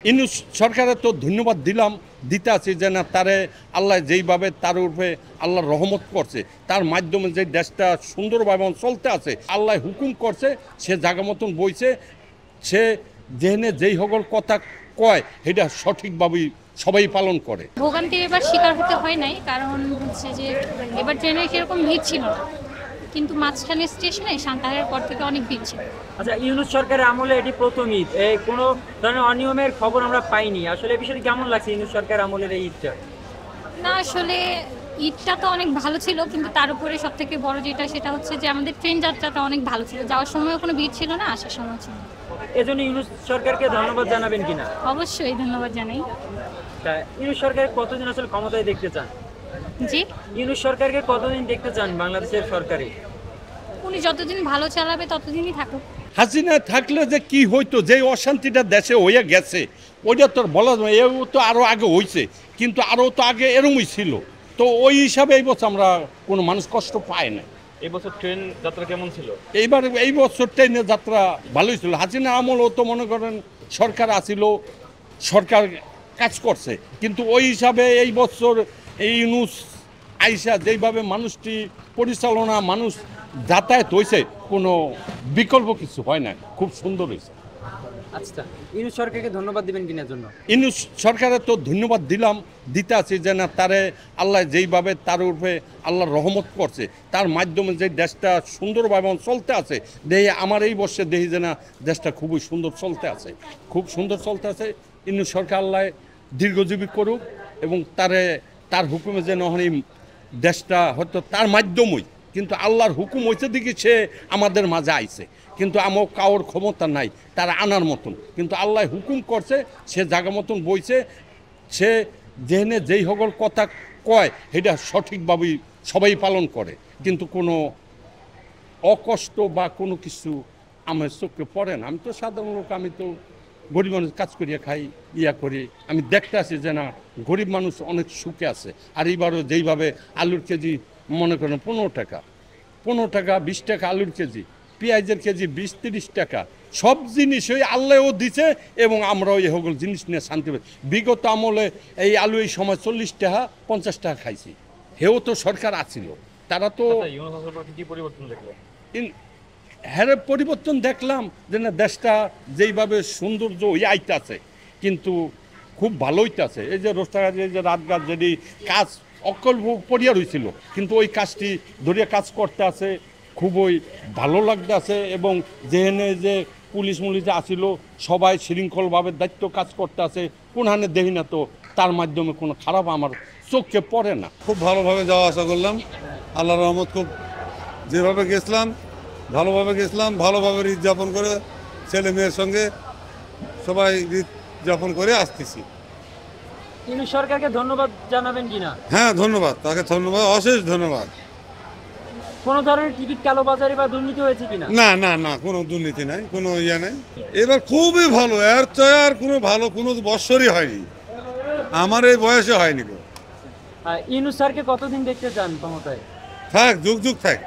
ইউনূস সরকারের তো ধন্যবাদ দিতে আছি যে না তারে আল্লাহ যেইভাবে তার উপরে আল্লাহর রহমত করছে, তার মাধ্যমে যে দেশটা সুন্দরভাবে চলতে আছে, আল্লাহ হুকুম করছে, সে জায়গা মতন বইছে, সে যেখানে যেই সকল কথা কয় সেটা সঠিকভাবেই সবাই পালন করে। ভোগান্তি এবার শিকার হতে হয় নাই, কারণ হচ্ছে যে এবার ট্রেনে সেরকম ভিড় ছিল না, কিন্তু মাঝখানে স্টেশনে সান্তাহারের পর থেকে অনেক ভিড় ছিল। আচ্ছা, ইউনূস সরকারের আমলে এটি প্রথম ঈদ, কোনো ধরনের অনিয়মের খবর আমরা পাইনি। আসলে এই বিষয়টি কেমন লাগছে ইউনূস সরকার আমলের এই ঈদটা? না, আসলে ঈদটা তো অনেক ভালো ছিল, কিন্তু তার উপরে সব থেকে বড় যেটা সেটা হচ্ছে যে আমাদের ট্রেন যাত্রাটা অনেক ভালো ছিল। যাওয়ার সময় কোনো ভিড় ছিল না, আসার সময় ছিল। এজন্য ইউনূস সরকারকে ধন্যবাদ জানাবেন কিনা? অবশ্যই ধন্যবাদ জানাই। তা ইউনূস সরকার কতদিন আসলে ক্ষমতায় দেখতে চান? জি, ইউনূস সরকারকে কতদিন দেখতে চান বাংলাদেশের সরকারে? উনি যতদিন ভালো চালাবে ততদিনই থাকুক। হাসিনা থাকলে যে কি হইতো, যে অশান্তিটা দেশে হয়ে গেছে ওইটা তো বলা যায়, এও তো আরও আগে হয়েছে, কিন্তু আরও তো আগে এরমই ছিল। তো ওই হিসাবে এই বছর আমরা কোনো মানুষ কষ্ট পায় না। এই বছর ট্রেন যাত্রা কেমন ছিল? এই বছর ট্রেনের যাত্রা ভালোই ছিল। হাসিনা আমলও তো মনে করেন সরকার আসিল, সরকার কাজ করছে, কিন্তু ওই হিসাবে এই বছর এই ইউনূস আইসা যেইভাবে মানুষটি পরিচালনা, মানুষ যাতায়াত হয়েছে, কোনো বিকল্প কিছু হয় না, খুব সুন্দর হয়েছে। আচ্ছা, ইউনূস সরকারকে ধন্যবাদ দিবেন কিনার জন্য? ইউনূস সরকারের তো ধন্যবাদ দিতে আছি যে না তারে আল্লাহ যেইভাবে তার উপরে আল্লাহর রহমত করছে, তার মাধ্যমে যে দেশটা সুন্দরভাবে চলতে আছে, দেখি আমার এই বর্ষে দেখি যে না দেশটা খুবই সুন্দর চলতে আছে, খুব সুন্দর চলতে আছে। ইউনূস সরকার আল্লাহ দীর্ঘজীবী করুক এবং তার হুকুমে যেন এই দেশটা হয়তো তার মাধ্যমেই, কিন্তু আল্লাহর হুকুম হয়েছে দিকে সে আমাদের মাঝে আইছে, কিন্তু আমার কারোর ক্ষমতা নাই তারা আনার মতন, কিন্তু আল্লাহ হুকুম করছে, সে জায়গা মতন বইছে, সে যেখানে যেই সকল কথা কয় সেটা সঠিকভাবেই সবাই পালন করে, কিন্তু কোনো অকষ্ট বা কোনো কিছু আমার চোখে পড়ে না। আমি তো সাধারণ লোক, আমি তো গরিব মানুষ, কাজ করিয়া খাই, করি, আমি দেখতে আসি যে না গরিব মানুষ অনেক সুখে আছে। আর এইবারও যেইভাবে আলুর কেজি মনে করেন 15 টাকা 20 টাকা আলুর কেজি, পেঁয়াজের কেজি 20-30 টাকা, সব জিনিসই আল্লাহও দিছে এবং আমরাও এই সকল জিনিস নিয়ে শান্তি পাই। বিগত আমলে এই আলু এই সময় 40 টাকা 50 টাকা খাইছি, হেও তো সরকার আছিল, তারা তো কি পরিবর্তন দেখলেন? হ্যাঁ পরিবর্তন দেখলাম যে না দেশটা যেইভাবে সৌন্দর্য আইতে আছে, কিন্তু খুব ভালো হইতেছে। এই যে রোস্টাগাছ, এই যে রাতগাছ যদি কাজ অকল্প পড়িয়া রয়েছিল, কিন্তু ওই কাজটি ধরিয়া কাজ করতে আছে, খুবই ভালো লাগতে আছে। এবং যেখানে যে পুলিশ মুলিশ আসিল সবাই শৃঙ্খলভাবে দায়িত্ব কাজ করতে আছে, কোনখানে দেখি না তো তার মাধ্যমে কোনো খারাপ আমার চোখে পড়ে না। খুব ভালোভাবে যাওয়া আসা করলাম, আল্লাহর রহমত। খুব যেভাবে গেছিলাম ভালোভাবে ঈদ যাপন করে ছেলে মেয়ের সঙ্গে সবাই ঈদ যাপন করে আসতেছি। ইউনূস সরকারকে ধন্যবাদ জানাবেন কিনা? হ্যাঁ ধন্যবাদ, তাকে ধন্যবাদ, অশেষ ধন্যবাদ। কোনো ধরনের টিকিট কালোবাজারি বা দুর্নীতি হয়েছে কিনা? না না না, কোনো দুর্নীতি নাই, কোনো নাই। এবার খুবই ভালো, এর চেয়ে আর কোনো ভালো কোনো বৎসরই হয়নি, আমার এই বয়সে হয়নি। ইউনূস স্যারকে কতদিন দেখতে চান ক্ষমতায়? থাক, যুগ যুগ থাক।